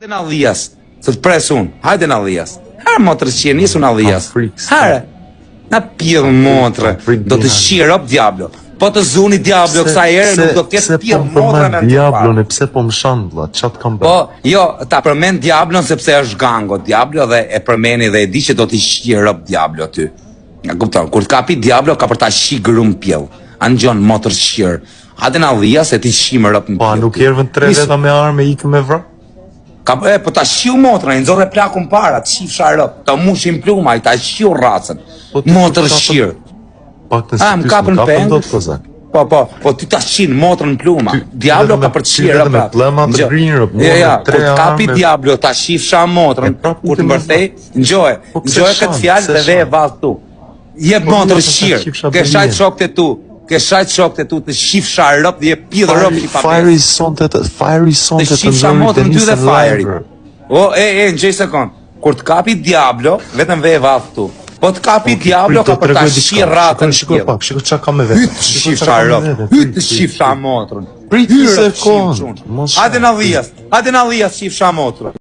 Hajde në Allias, se të pres unë, hajde në Allias. Herë motërës që njësë në Allias. Herë, na pjellë motërë, do të shirë op Diablo. Po të zuni Diablo kësa ere nuk do ketë pjellë motërë me të Diablo në pse po më shandla, qatë kam bërë? Po, jo, ta përmen Diablon sepse është gango Diablo dhe e përmeni dhe e di që do të shirë op Diablo ty. Nga kupton, kur të kapi Diablo ka për ta shikë grum pjellë. Anë gjonë motër shirë. Hajde në Allias e ti shimë op në pjellë. Pa, nuk ervën 3 veta me arme ikë me vra? Po ta shiu motrën, i nxorre plakun para, të shif sharop, ta mushin pluma, i ta shiu racën. Motër shirë. Pak të si kapën do pengë. të kozak. Po ti ta shin motrën pluma. Diablo ka për të shirë me plema të grinjër, kur të kapi Diablo ta shif sha motrën, kur të mbërthej, ngjoje këtë fjalë dhe e vall tu. Jep motrën shirë, ke shajt shokët e tu. Ke shajt shokët e tu të shif sharop dhe je pidhë rëpë që pa Fiery sontet të shif sha motrën ty dhe Fiery. O, njëj sekund. Kur të kapi Diablo, vetëm ve e vallë tu. Po të kapi Diablo ka për ta shirë ratën shikoj pak, shikoj çka ka me vetë. Hyt të shif sharop, hyt të shif sha motrën. Prit një sekund. Hajde në Allias, shif sha motrën.